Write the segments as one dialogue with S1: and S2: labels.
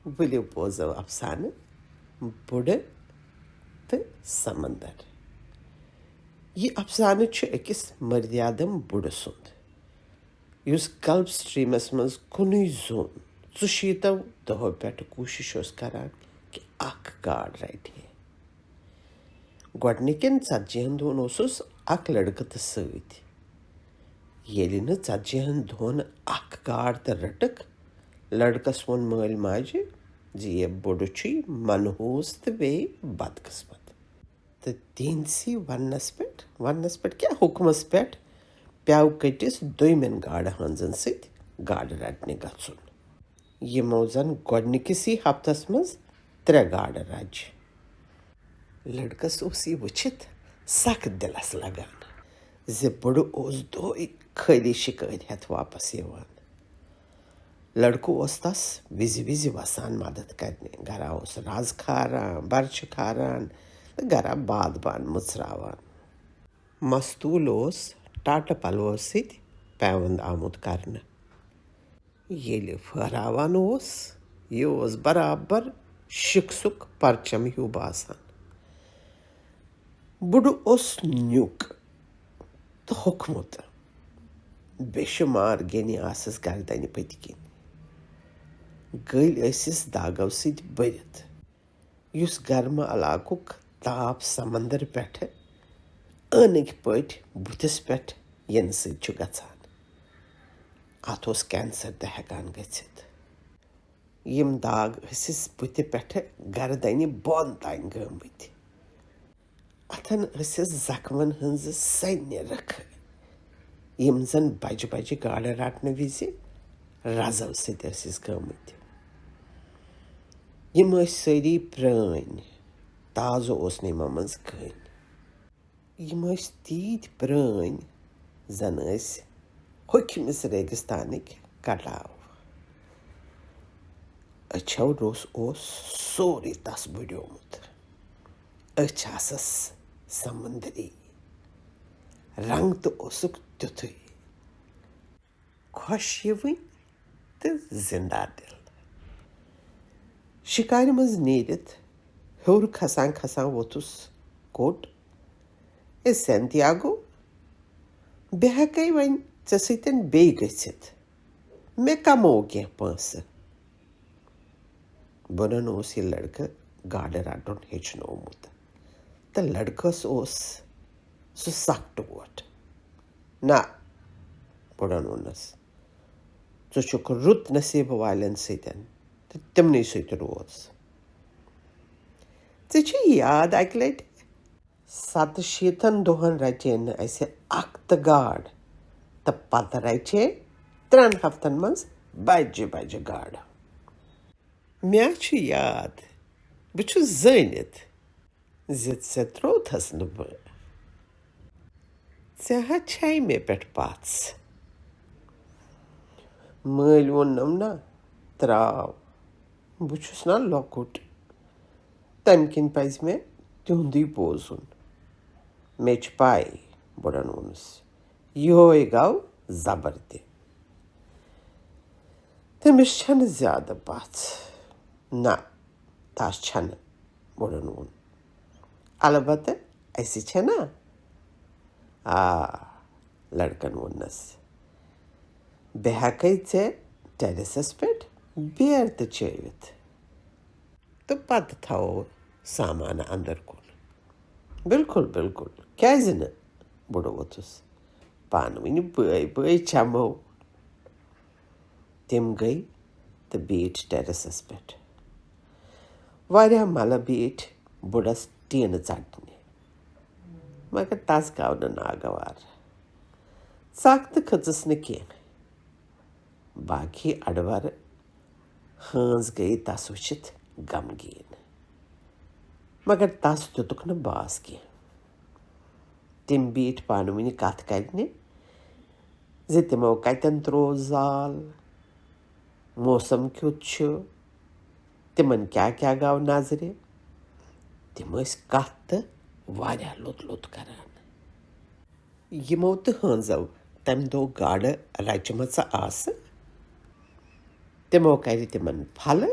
S1: ؤلِو بوزو افسانہٕ بُڈٕ تہٕ سمندر. یہِ افسانہٕ چھُ أکِس مٔردیادم بُڈٕ سُنٛد یُس گلف سٹریٖمس منٛز کُنُے زوٚن 40 دۄہو پٮ۪ٹھٕ کوٗشِش اوس کران کہِ اکھ گاڈ رٹہِ ہے. گۄڈنِکٮ۪ن 40 دۄہن اوسُس اکھ لڑکہٕ تہِ سۭتۍ. ییٚلہِ نہٕ 40 دۄہن اکھ گاڈ تہِ رٔٹٕکھ لڑکس ووٚن مٲلۍ ماجہِ زِ یہِ بُڈٕ چھُے منحوٗس تہٕ بیٚیہِ بدقٕسمت تہٕ تِہنٛدسٕے وننس پٮ۪ٹھ کیٛاہ حُکمس پٮ۪ٹھ پیٚو کٔٹِس دوٚیمٮ۪ن گاڈٕ ہٲنزن سۭتۍ گاڈٕ رٹنہِ گژھُن. یِمو زن گۄڈنِکِسٕے ہفتس منٛز 3 گاڈٕ رجہِ. لڑکس اوس یہِ وٕچھِتھ سخ دِلس لگان زِ بُڈٕ اوس دۄہے خٲلی شِکٲرۍ ہٮ۪تھ واپس یِوان. لڑکہٕ اوس تس وِزِ وِزِ وسان مدد کرنہِ. گرا اوس رز کھاران برچہِ کھاران تہٕ گرا بادبان مٕژراوان. مستوٗل اوس ٹاٹہٕ پلوو سۭتۍ پیوند آمُت کرنہٕ. ییٚلہِ پھہراوان اوس یہِ اوس برابر شِکسُک پرچم ہیوٗ باسان. بُڈٕ اوس نیُک تہٕ ہوٚکھمُت. بے شُمار گیٚنہِ آسس گردنہِ پٔتۍ کِنۍ. گٔلۍ ٲسِس داگو سۭتۍ بٔرِتھ یُس گرمہٕ علاقُک تاپ سمندر پٮ۪ٹھٕ ٲنٕکۍ پٲٹھۍ بُتھِس پٮ۪ٹھ یِنہٕ سۭتۍ چھُ گژھان. اتھ اوس کینسر تہِ ہٮ۪کان گٔژھِتھ. یِم داغ ٲسِس بُتھِ پٮ۪ٹھٕ گردنہِ بۄن تانۍ گٲمٕتۍ. اتھن ٲسِس زخمن ہٕنزٕ سنہِ رٕکھٕ یِم زن بجہِ بجہِ گاڈٕ رٹنہٕ وِزِ رزو سۭتۍ ٲسِس گٲمٕتۍ. یِم ٲسۍ سٲری پرٛٲنۍ. تازٕ اوس نہٕ یِمو منٛز کٕہٕنۍ. یِم ٲسۍ تیٖتۍ پرٛٲنۍ زن ٲسۍ ہوٚکھمِس ریگِستانٕکۍ کٹاو. أچھو روٚس اوس سورُے تس بُڈیومُت. أچھ آسس سمندری. رنٛگ تہٕ اوسُکھ تیُتھُے خۄش یِوٕنۍ تہٕ زِندا دِل. شِکارِ منٛز نیٖرِتھ ہیوٚر کھسان کھسان ووٚتھُس کوٚٹ اے سینتیاگو بہٕ ہٮ۪کَے وۄنۍ ژےٚ سۭتۍ بیٚیہِ گٔژھِتھ. مےٚ کموو کینٛہہ پونٛسہٕ. بُڈن اوس یہِ لڑکہٕ گاڈٕ رٹُن ہیٚچھنومُت تہٕ لڑکس اوس سُہ سخ ٹوٹھ. نہ بُڈن ووٚننس ژٕ چھُکھ رُت نصیٖبہٕ والٮ۪ن سۭتۍ تہٕ تِمنٕے سۭتۍ روز. ژےٚ چھُے یاد اکہِ لٹہِ 67 دۄہن رچے نہٕ اسہِ اکھ تہٕ گاڈ تہٕ پتہٕ رچے 3 ہفتن منٛز بجہِ بجہِ گاڈٕ. مےٚ چھُ یاد بہٕ چھُس زٲنِتھ زِ ژےٚ ترٛووتھس نہٕ بہٕ. ژےٚ ہا چھے مےٚ پٮ۪ٹھ پژھ. مٲلۍ ووٚننم نہ ترٛاو بہٕ چھُس نا لۄکُٹ. تمہِ کِنۍ پزِ مےٚ تِہُنٛدُے بوزُن. مےٚ چھِ پاے بُڈن ووٚنُس. یِہوے گوٚو زبر تہِ. تٔمِس چھنہٕ زیادٕ پژھ. نہ تس چھنہٕ بُڈن ووٚن. البتہ اسہِ چھےٚ نا. آ لڑکن ووٚننس. بہٕ ہٮ۪کَے ژےٚ ٹیرِسس پٮ۪ٹھ بیرِ تہِ چٲوِتھ تہٕ پتہٕ تھاوو سامانہٕ انٛدر کُن. بِلکُل بِلکُل کیٛازِ نہٕ بُڈٕ ووٚتھُس. پانہٕ ؤنۍ بٲے بٲے چمو. تِم گٔے تہٕ بیٖٹھۍ ٹیرِسس پٮ۪ٹھ. واریاہ ملہٕ بیٖٹھۍ بُڈس ٹیٖنہٕ ژٹنہِ مگر تس گوٚو نہٕ ناگوار. ژکھ تہٕ کھٔژٕس نہٕ کینٛہہ. باقٕے اڈٕورٕ ہٲنز گٔیہِ تس وٕچھِتھ غمگیٖن مگر تس دِتُکھ نہٕ باس کینٛہہ. تِم بیٖٹھۍ پانہٕ ؤنۍ کتھ کرنہِ زِ تِمو کتٮ۪ن تروو زال، موسم کیُتھ چھُ، تِمن کیٛاہ کیٛاہ گوٚو نظرِ. تِم ٲسۍ کتھ تہٕ واریاہ لوٚت لوٚت کران. یِمو تہٕ ہٲنزو تمہِ دۄہ گاڈٕ رچمژٕ آسہٕ تِمو کرِ تِمن پھلہٕ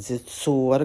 S1: 4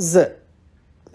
S1: 2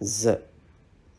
S1: 2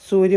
S1: 4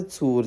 S1: 4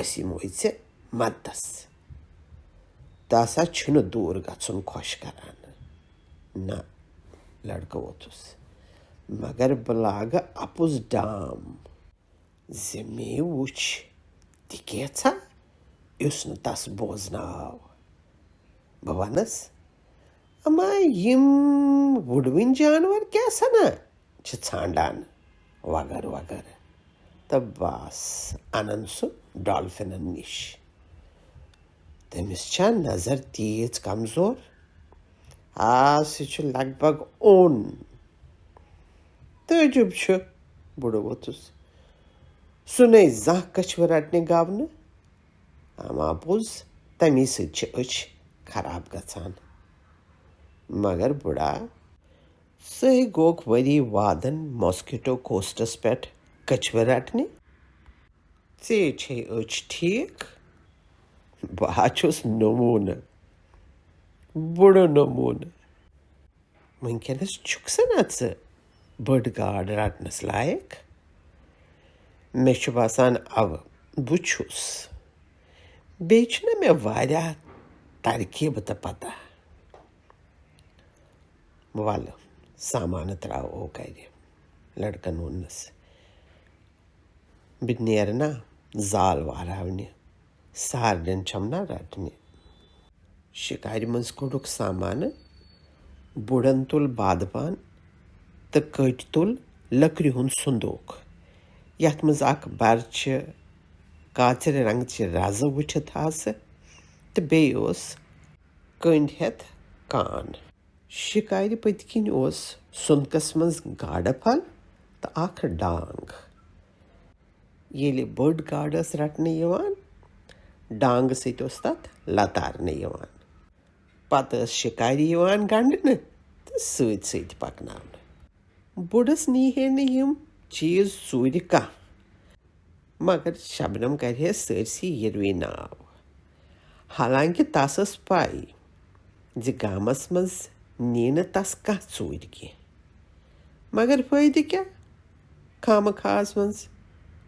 S1: أسۍ یِموے ژےٚ مدتس تہٕ ہسا چھُنہٕ دوٗر گژھُن خۄش کران نہ لڑکہٕ ووٚتھُس مگر بہٕ لاگہٕ اَپُز ڈام زِ مے وٕچھ تہِ کینٛژھا یُس نہٕ تس بوزناو بہٕ وَنس اما یِم وُڑوٕنۍ جانور کیٛاہ سنا چھِ ژھانڈان وغٲرٕ وغٲرٕ تہٕ بس اَنان سُہ ڈالفِنن نِش تٔمِس چھا نظر تیٖژ کمزور سُہ چھُ لگ بگ اوٚن تعجب چھُ بُڈٕ ووٚتھُس سُہ نے زانٛہہ کچھوٕ رٹنہِ گوٚو نہٕ اما پوٚز تمی سۭتۍ چھِ أچھ خراب گژھان مگر بُڈا ژٕے گوٚکھ ؤری وادن ماسکِٹو کوسٹس پٮ۪ٹھ کچھوٕ رٹنہِ ژےٚ چھے أچھ ٹھیٖک بہٕ ہا چھُس نموٗنہٕ بُڈٕ نموٗنہٕ وٕنکٮ۪نس چھُکھ سنا ژٕ بٔڑ گاڈ رٹنس لایق مےٚ چھُ باسان اَوٕ بہٕ چھُس بیٚیہِ چھُنہ مےٚ واریاہ ترکیبہٕ تہٕ پتہ وَلہٕ سامانہٕ ترٛاوو گرِ لڑکن ووٚننس بہٕ نیرٕ نا زال واراونہِ سارنٮ۪ن چھم نا رٹنہِ شِکارِ منٛز کوٚڑُکھ سامانہٕ بُڈن تُل بادبان تہٕ کٔٹۍ تُل لٔکرِ ہُنٛد صندوٗق یتھ منٛز اکھ برچہِ کاژرِ رنٛگچہِ رزٕ وٕچھِتھ آسہٕ تہٕ بیٚیہِ اوس کٔنٛڈۍ ہٮ۪تھ کان شِکارِ پٔتۍ کِنۍ اوس سُنٛدکس منٛز گاڈٕ پھل تہٕ اکھ ڈانٛگ ییٚلہِ بٔڑ گاڈ ٲس رٹنہٕ یِوان ڈانٛگہٕ سۭتۍ اوس تتھ لتارنہٕ یِوان پتہٕ ٲس شِکارِ یِوان گنٛڈنہٕ تہٕ سۭتۍ سۭتۍ پکناونہٕ بُڈس نیٖہے نہٕ یِم چیٖز ژوٗرِ کانٛہہ مگر شبنم کرِہے سٲرسٕے یِروٕے ناو حالانکہِ تس ٲس پاے زِ گامس منٛز نی نہٕ تس کانٛہہ ژوٗرِ کینٛہہ مگر فٲیدٕ کیٛاہ خامخاہس منٛز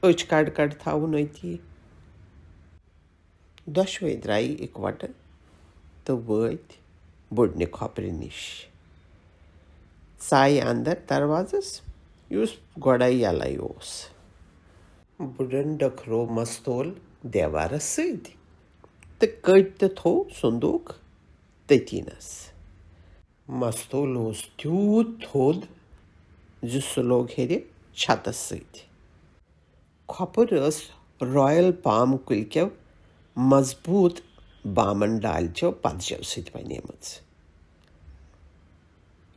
S1: أچھ کڑ کڑ تھاوُن أتی دۄشوے درٛایہِ اِکوٹہٕ تہٕ وٲتۍ بُڈنہِ کھۄپرِ نِش ژایہِ انٛدر دروازس یُس گۄڈے یلے اوس بُڈن ڈٔکھروو مستول دیوارس سۭتۍ تہٕ کٔٹۍ تہٕ تھوٚو صندوٗق تٔتی نس مستول اوس تیوٗت تھوٚد زِ سُہ لوٚگ ہیٚرِ چھتس سۭتۍ کھۄپر ٲس رایل پام کُلۍ کٮ۪و مضبوٗط بامن ڈالچو پتجو سۭتۍ بنیمٕژ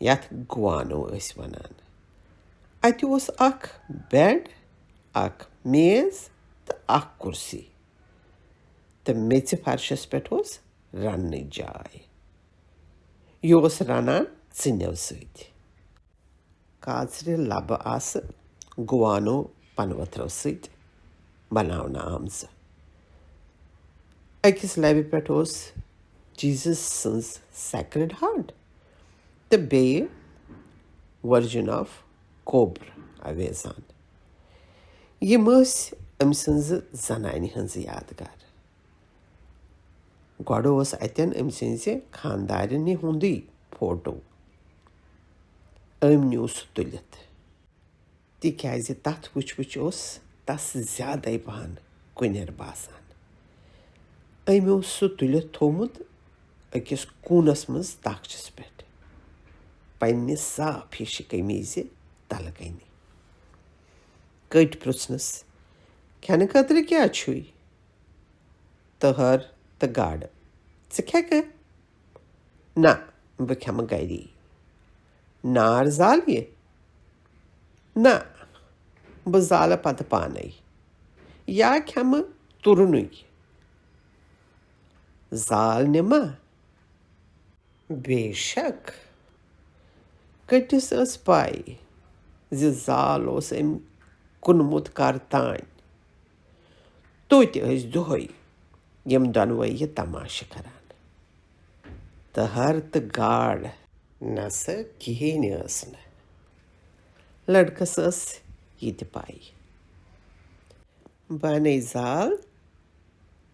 S1: یتھ گوانو ٲسۍ ونان اتہِ اوس اکھ بیڈ اکھ میز تہٕ اکھ کُرسی تہٕ میژِ فرشس پٮ۪ٹھ اوس رننٕچ جاے یہِ اوس رنان ژِنٮ۪و سۭتۍ کاژرِ لبہٕ آسہٕ گوانو پنہٕ سۭتۍ بناونہٕ آمژٕ أکِس لبہِ پٮ۪ٹھ اوس جیزس سٕنٛز سیکرڈ ہارٹ تہٕ بیٚیہِ ؤرجن آف کوبر اَویزان یِم ٲسۍ أمۍ سٕنٛزِ زنانہِ ہٕنٛز یادگار گۄڈٕ اوس اتٮ۪ن أمۍ سٕنٛزِ خانٛدارنہِ ہُنٛدُے فوٹو أمۍ نیوٗ سُہ تُلِتھ تِکیٛازِ تتھ وٕچھ وٕچھ اوس تس زیادے پہن کُنٮ۪ر باسان أمۍ اوس سُہ تُلِتھ تھوٚومُت أکِس کوٗنس منٛز تاخچس پٮ۪ٹھ پننہِ صاف ہِشہِ قمیٖضِ تلہٕ کنہِ کٔٹۍ پرٛژھنس کھٮ۪نہٕ خٲطرٕ کیٛاہ چھُے تٔہر تہٕ گاڈٕ ژٕ کھٮ۪کہٕ نہ بہٕ کھٮ۪مہٕ گری نار زالہِ نہ بہٕ زالہٕ پتہٕ پانے یا کھٮ۪مہٕ تُرنُے زال نِما بے شک کٔٹِس ٲس پاے زِ زال اوس أمۍ کُنمُت کر تانۍ توتہِ ٲسۍ دۄہے یِم دۄنوے یہِ تماشہٕ کران تٔہر تہٕ گاڈ نسا کِہیٖنۍ ٲس نہٕ لڑکس ٲس یہِ تہِ پاے بہٕ اَنے زال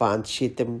S1: 500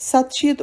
S1: 700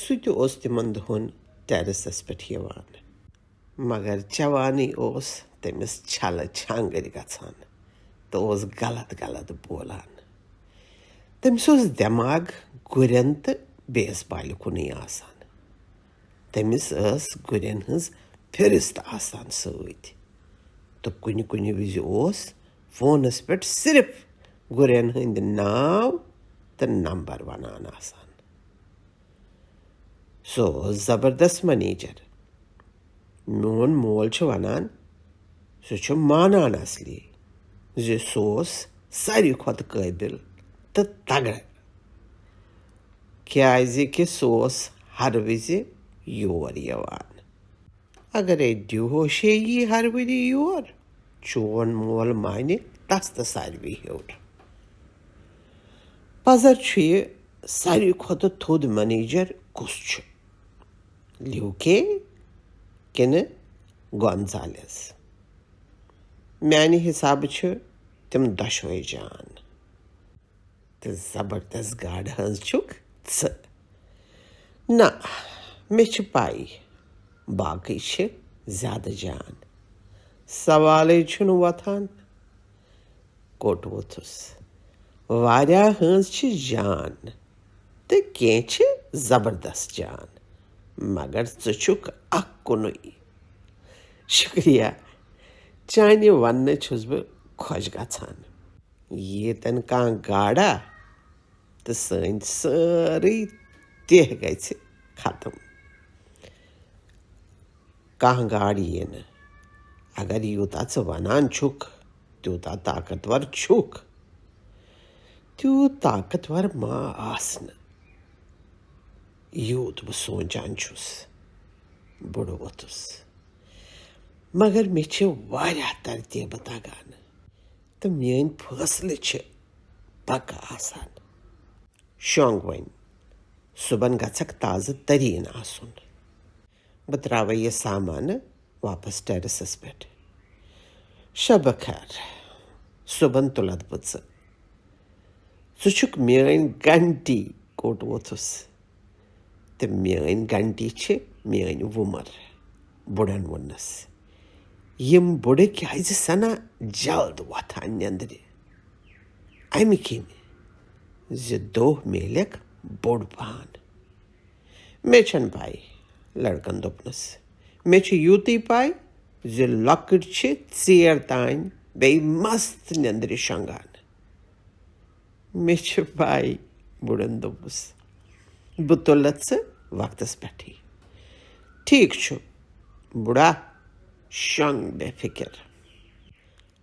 S1: سُہ تہِ اوس تِمن دۄہن ٹیرسس پٮ۪ٹھ یِوان مگر جوانی اوس تٔمِس چھلہٕ چھانگٕرۍ گژھان تہٕ اوس غلط غلط بولان تٔمِس اوس دٮ۪ماغ گُرٮ۪ن تہٕ بیس بالہِ کُنُے آسان تٔمِس ٲس گُرٮ۪ن ہٕنٛز فہرست آسان سۭتۍ تہٕ کُنہِ کُنہِ وِزِ اوس فونس پٮ۪ٹھ صرف گُرٮ۪ن ہٕنٛدۍ ناو تہٕ نمبر ونان آسان سُہ اوس زبردست منیجر میون مول چھُ ونان سُہ چھُ مانان اصلی زِ سُہ اوس ساروی کھۄتہٕ قٲبِل تہٕ تگڑٕ کیازِ کہِ سُہ اوس ہر وِزِ یور یِوان اگرے ڈِووشے یی ہر ؤری یور چون مول مانہِ تس تہٕ ساروی ہیوٚر پزر چھُ یہِ ساروی کھۄتہٕ تھوٚد منیجر کُس چھُ لیوکے کِنہٕ گونزالس میانہِ حسابہٕ چھِ تِم دۄشوے جان تہٕ زبردست گاڈٕ ہٕنٛز چھُکھ ژٕ نہ مےٚ چھِ پَے باقٕے چھِ زیادٕ جان سوالٕے چھُنہٕ وۄتھان کوٚٹ ووٚتھُس واریاہ ہٕنٛز چھِ جان تہٕ کینٛہہ چھِ زبردست جان مگر ژٕ چھُکھ اکھ کُنُے شُکریہ چانہِ وننہٕ چھُس بہٕ خۄش گژھان ییٚتٮ۪ن کانٛہہ گاڈا تہٕ سٲنۍ سٲرٕے تیہ گژھِ ختم کانٛہہ گاڈ یی نہٕ اگر یوٗتاہ ژٕ ونان چھُکھ تیوٗتاہ طاقتور چھُکھ تیوٗت طاقتور ما آسنہٕ یوٗت بہٕ سونچان چھُس بُڈٕ ووٚتھُس مگر مےٚ چھِ واریاہ ترتیٖبہٕ تگان تہٕ میٲنۍ فٲصلہٕ چھِ پکہٕ آسان شۄنٛگ وۄنۍ صُبحن گژھکھ تازٕ تریٖن آسُن بہٕ تراوے یہِ سامانہٕ واپس ٹیرسس پٮ۪ٹھ شبہ خیر صُبحن تُلتھ بہٕ ژٕ چھُکھ میٲنۍ گنٹی کوٚٹ ووٚتھُس تہٕ میٲنۍ گنٹی چھِ میٲنۍ وُمر بُڈن ووٚننس یِم بُڈٕ کیازِ سنا جلد وۄتھان نیندرِ امہِ کِنۍ زِ دۄہ میلٮ۪کھ بوٚڑ پہن مےٚ چھنہٕ پاے لڑکن دوٚپنس مےٚ چھِ یوٗتٕے پاے زِ لۄکٕٹۍ چھِ ژیر تانۍ بیٚیہِ مست نیندرِ شۄنگان مےٚ چھِ پاے بُڈن دوٚپُس بہٕ تُلتھ ژٕ وقتس پٮ۪ٹھٕے ٹھیٖک چھُ بُڈا شۄنٛگ بے فِکر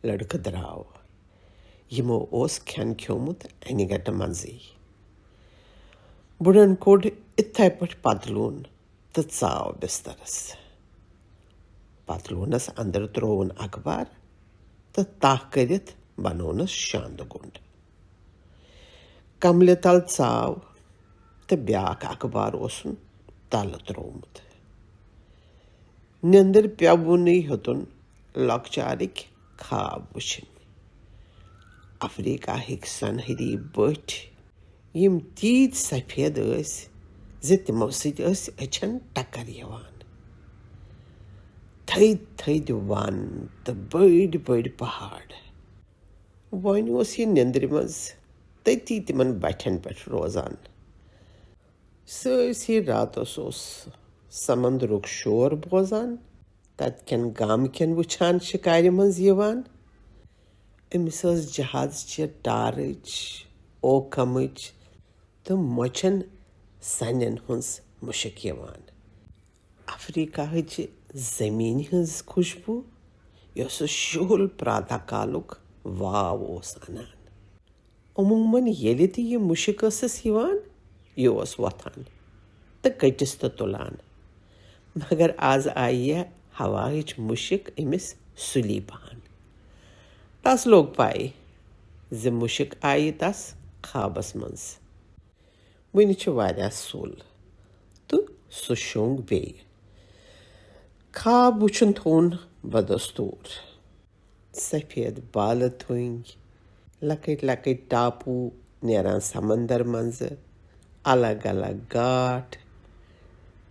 S1: لڑکہٕ درٛاو یِمو اوس کھٮ۪ن کھیوٚمُت انہِ گٹہٕ منٛزٕے بُڈن کوٚڑ اِتھے پٲٹھۍ پتلوٗن تہٕ ژاو بسترس پتلوٗنس انٛدر ترووُن اخبار تہٕ تاہ کٔرِتھ بنوونس شاندٕ گُنٛڈ کملہِ تل ژاو تہٕ بیٛاکھ اخبار اوسُن تلہٕ تروومُت نیندٕر پیوٚوُنٕے ہیوٚتُن لۄکچارٕکۍ خاب وٕچھِنۍ افریٖکاہٕکۍ سۄنہری بٔٹھۍ یِم تیٖتۍ سفید ٲسۍ زِ تِمو سۭتۍ ٲسۍ أچھن ٹکر یِوان تھٔدۍ تھٔدۍ ون تہٕ بٔڑۍ بٔڑۍ پہاڑ وۄنۍ اوس یہِ نیندرِ منٛز تٔتی تِمن بٹھٮ۪ن پٮ۪ٹھ روزان سٲرسٕے راتس اوس سمندرُک شور بوزان تتہِ کٮ۪ن گامہٕ کٮ۪ن وٕچھان شِکارِ منٛز یِوان أمِس ٲس جہازچہِ ٹارٕچ اوکھمٕچ تہٕ مۄچھن سنٮ۪ن ہٕنٛز مُشک یِوان افریٖکاہٕچہِ زمیٖنہِ ہٕنٛز خوشبوٗ یۄسہٕ شُہُل پرٛاتا کالُک واو اوس انان عموٗمن ییٚلہِ تہِ یہِ مُشک ٲسٕس یِوان یہِ اوس وۄتھان تہٕ کٔٹِس تہٕ تُلان مگر آز آیہِ یہِ ہواہٕچ مُشک أمِس سُلی پہن تس لوٚگ پاے زِ مُشک آیہِ تس خابس منٛز وُنہِ چھُ واریاہ سُل تہٕ سُہ شوٚنٛگ بیٚیہِ خاب وٕچھُن تھوٚوُن بدستوٗر سفید بالہٕ تھٔنۍ لۄکٕٹۍ لۄکٕٹۍ ٹاپوٗ نیران سمندر منٛزٕ الگ الگ گاٹھ